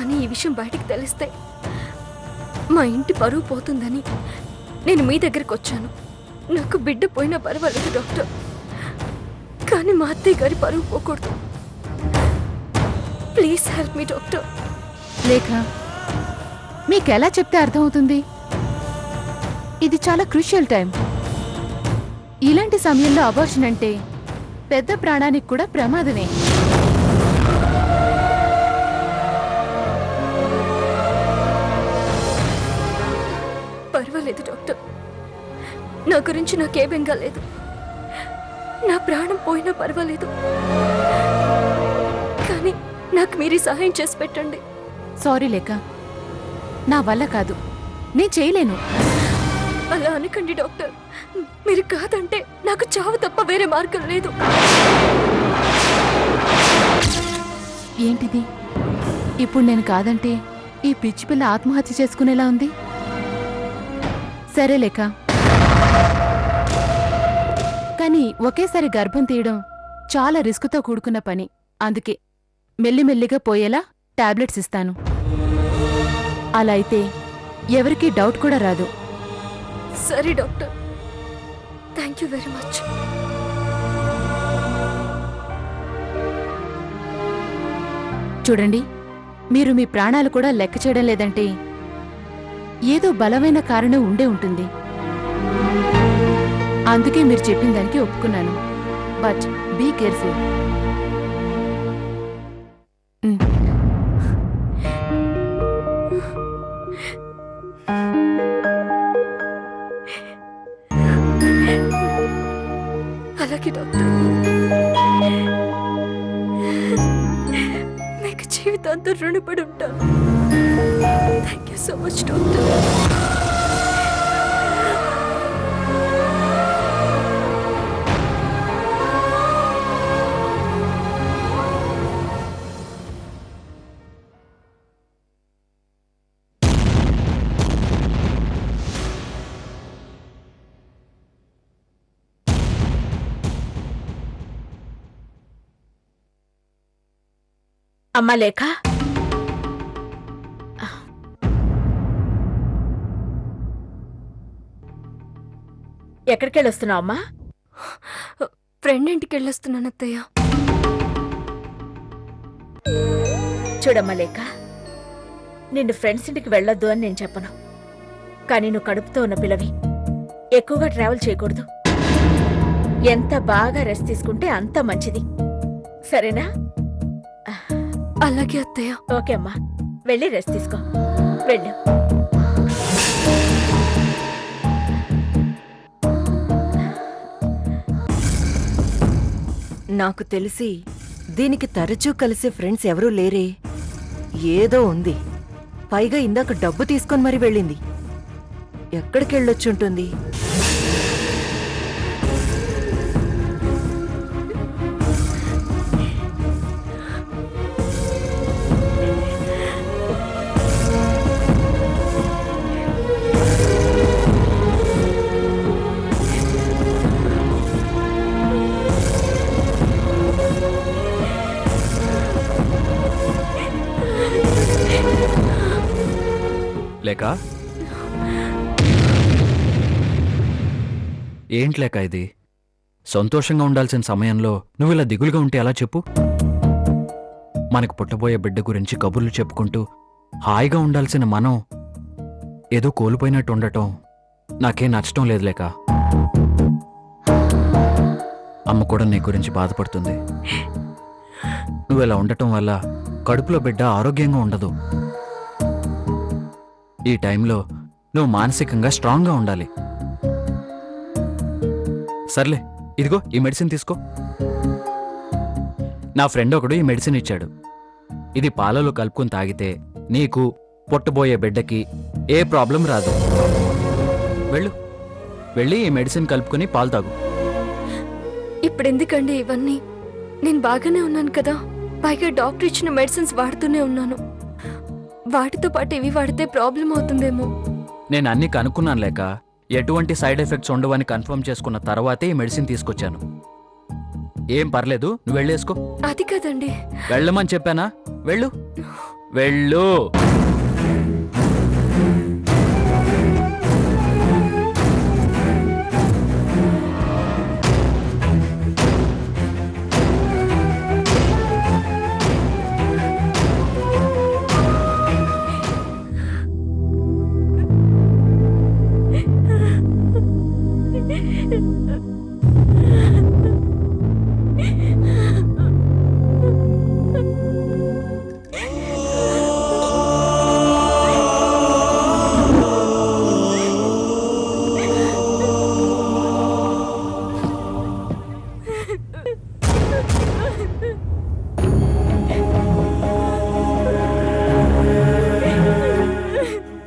కానీ ఈ విషయం బయటికి తెలిస్తే మా ఇంటి పరువు పోతుందని నేను మీ దగ్గరికి వచ్చాను. నాకు బిడ్డ పోయినా పర్వాలేదు డాక్టర్, కానీ మా అత్తయ్య గారి పరువు పోకూడదు. Please help me doctor. లేఖ, మీకెలా చెప్తే అర్థమవుతుంది? ఇది చాలా క్రూషియల్ టైం. ఇలాంటి సమయంలో అబార్షన్ అంటే పెద్ద ప్రాణానికి కూడా ప్రమాదమే. పర్వాలేదు డాక్టర్, నా గురించి నాకే బెంగా లేదు. నా ప్రాణం పోయినా పర్వాలేదు, కానీ నాకు మీరే సహాయం చేసి పెట్టండి. సారీ లేఖ, నా వల్ల కాదు, నేను చేయలేను. అలా అనకండి డాక్టర్, మీరు కాదంటే నాకు చావు తప్ప వేరే మార్గం లేదు. ఏంటిది? ఇప్పుడు నేను కాదంటే ఈ పిచ్చి పిల్ల ఆత్మహత్య చేసుకునేలా ఉంది. సరే లేక, కానీ ఒకేసారి గర్భం తీయడం చాలా రిస్క్తో కూడుకున్న పని. అందుకే మెల్లిమెల్లిగా పోయేలా టాబ్లెట్స్ ఇస్తాను. అలా అయితే ఎవరికీ డౌట్ కూడా రాదు. సరే doctor, thank you very much. చూడండి, మీరు మీ ప్రాణాలు కూడా లెక్క చేయడం లేదంటే ఏదో బలమైన కారణం ఉండే ఉంటుంది. అందుకే మీరు చెప్పిన దానికి ఒప్పుకున్నాను. But be careful. అలాగే డాక్టర్, మీకు జీవితాంతం రుణపడి ఉంటాను. Thank you so much doctor. అమ్మా లేఖ, ఎక్కడికెళ్ళొస్తున్నావు అమ్మా? ఫ్రెండ్ ఇంటికి వెళ్ళొస్తున్నాను అత్తయ్య. చూడమ్మా లేఖ, నిన్ను ఫ్రెండ్స్ ఇంటికి వెళ్ళొద్దు అని నేను చెప్పను, కానీ నువ్వు కడుపుతో ఉన్న పిల్లవి, ఎక్కువగా ట్రావెల్ చేయకూడదు. ఎంత బాగా రెస్ట్ తీసుకుంటే అంత మంచిది, సరేనా? అలాగే అత్తయ్య. ఓకే అమ్మా, వెళ్ళి రెస్ట్ తీసుకో, వెళ్ళు. నాకు తెలిసి దీనికి తరచూ కలిసే ఫ్రెండ్స్ ఎవరూ లేరే. ఏదో ఉంది, పైగా ఇందాక డబ్బు తీసుకొని మరీ వెళ్ళింది. ఎక్కడికెళ్ళొచ్చుంటుంది? లేక ఏంటి లేక ఇది? సంతోషంగా ఉండాల్సిన సమయంలో నువ్వు ఇలా దిగులుగా ఉంటే ఎలా చెప్పు? మనకు పుట్టబోయే బిడ్డ గురించి కబుర్లు చెప్పుకుంటూ హాయిగా ఉండాల్సిన మనం ఏదో కోల్పోయినట్టు ఉండటం నాకేం నచ్చటం లేదు లేక. అమ్మ కూడా నీ గురించి బాధపడుతుంది. నువ్వు ఇలా ఉండటం వల్ల కడుపులో బిడ్డ ఆరోగ్యంగా ఉండదు. ఈ టైంలో నువ్వు మానసికంగా స్ట్రాంగ్గా ఉండాలి. సర్లే, ఇదిగో ఈ మెడిసిన్ తీసుకో. నా ఫ్రెండ్ ఒకడు ఈ మెడిసిన్ ఇచ్చాడు. ఇది పాలలో కలుపుకొని తాగితే నీకు పుట్టబోయే బిడ్డకి ఏ ప్రాబ్లం రాదు. వెళ్ళు, వెళ్ళి ఈ మెడిసిన్ కలుపుకొని పాలు తాగు. ఇప్పుడు ఎందుకండి ఇవన్నీ? నేను బాగానే ఉన్నాను కదా. పైగా డాక్టర్ ఇచ్చిన మెడిసిన్స్ వాడుతూనే ఉన్నాను. వాటితో పాటు ఇవి వాడితే ప్రాబ్లం అవుతుందేమో. నేను అన్ని కనుక్కున్నాను లేక, ఎటువంటి సైడ్ ఎఫెక్ట్స్ ఉండవని కన్ఫర్మ్ చేసుకున్న తర్వాతే ఈ మెడిసిన్ తీసుకొచ్చాను. ఏం పర్లేదు, నువ్వు వెళ్ళేసుకో. అది కదండి. వెళ్ళమని చెప్పానా? వెళ్ళు. వెళ్ళు.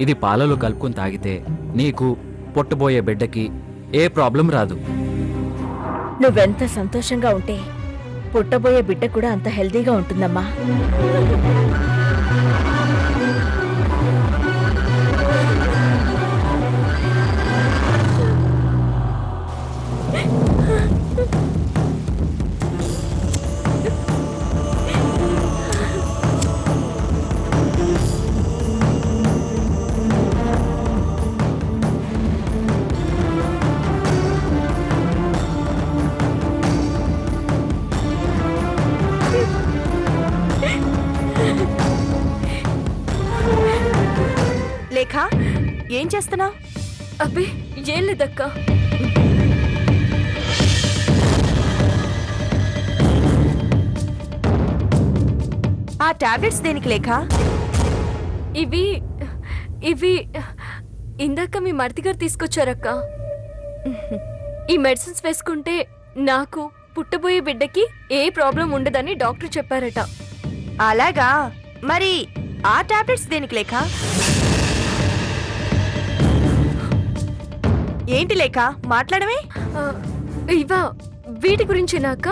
ఇది పాలలో కలుపుకొని తాగితే నీకు పుట్టబోయే బిడ్డకి ఏ ప్రాబ్లం రాదు. నువ్వెంత సంతోషంగా ఉంటే పుట్టబోయే బిడ్డ కూడా అంత హెల్దీగా ఉంటుందమ్మా. లేఖ, ఏం చేస్తున్నావు? అబ్బే ఏం లేదక్క. ఆ టాబ్లెట్స్ దేనికి లేఖ? ఇవి ఇవి ఇందాక మీ మరిది గారు తీసుకొచ్చారక్క. ఈ మెడిసిన్స్ వేసుకుంటే నాకు పుట్టబోయే బిడ్డకి ఏ ప్రాబ్లం ఉండదని డాక్టర్ చెప్పారట. అలాగా, మరి ఆ టాబ్లెట్స్ దేనికి లేఖ? ఏంటి లేఖ, మాట్లాడమే? ఆ, ఇవా వీటి గురించి నాక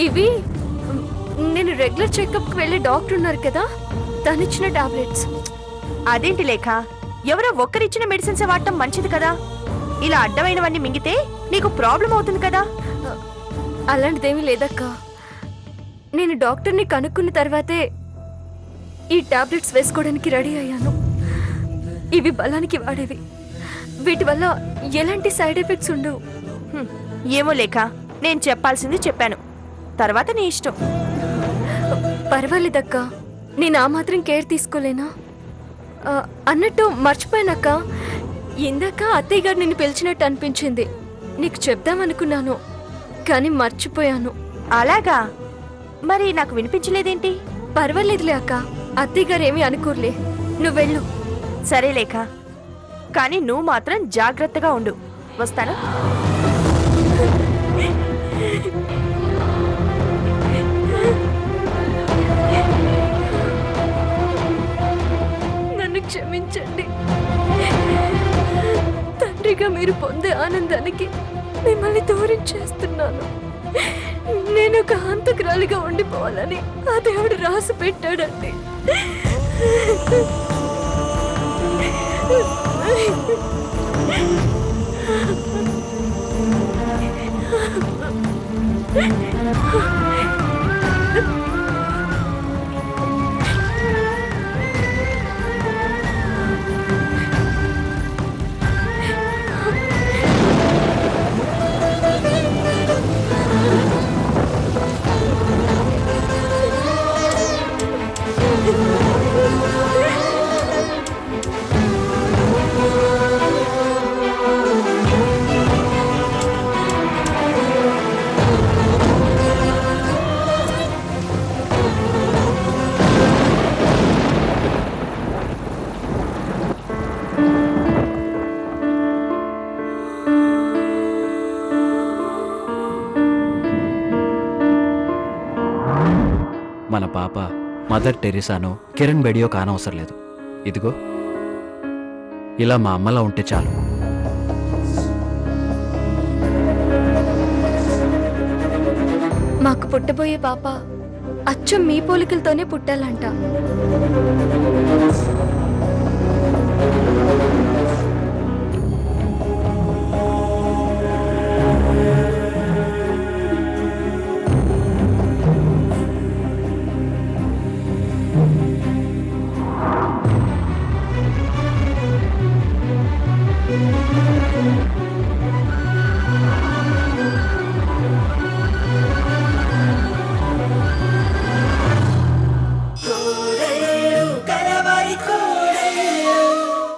ఇవి నేను రెగ్యులర్ చెకప్కి వెళ్ళే డాక్టర్ ఉన్నారు కదా, తనిచ్చిన టాబ్లెట్స్. అదేంటి లేఖ, ఎవరో ఒక్కరిచ్చిన మెడిసిన్స్ వాడటం మంచిది కదా. ఇలా అడ్డమైనవన్నీ మింగితే నీకు ప్రాబ్లం అవుతుంది కదా. అలాంటిదేమీ లేదక్క. నేను డాక్టర్ని కనుక్కున్న తర్వాతే ఈ టాబ్లెట్స్ వేసుకోవడానికి రెడీ అయ్యాను. ఇవి బలానికి వాడేవి. వీటి వల్ల ఎలాంటి సైడ్ ఎఫెక్ట్స్ ఉండవు. ఏమో లేఖ, నేను చెప్పాల్సింది చెప్పాను, తర్వాత నీ ఇష్టం. పర్వాలేదక్క, నేను ఆ మాత్రం కేర్ తీసుకోలేనా? అన్నట్టు మర్చిపోయానక్క, ఇందాక అత్తయ్య గారు నిన్ను పిలిచినట్టు అనిపించింది. నీకు చెప్దామనుకున్నాను కానీ మర్చిపోయాను. అలాగా, మరి నాకు వినిపించలేదేంటి? పర్వాలేదులే అక్క, అత్తయ్య గారు ఏమీ అనుకోర్లే. నువ్వు వెళ్ళు. సరే లేఖ, కానీ నువ్వు మాత్రం జాగ్రత్తగా ఉండు. వస్తాను. నన్ను క్షమించండి. తండ్రిగా మీరు పొందే ఆనందానికి మిమ్మల్ని దూరం చేస్తున్నాను. నేను ఒక హంతకురాలిగా ఉండిపోవాలని ఆ దేవుడు రాసి పెట్టాడండి. మన పాప మదర్ టెరిసానో కిరణ్ బెడియో కానవసరం లేదు. ఇదిగో ఇలా మా అమ్మలా ఉంటే చాలు. మాకు పుట్టబోయే పాప అచ్చం మీ పోలికలతోనే పుట్టాలంట.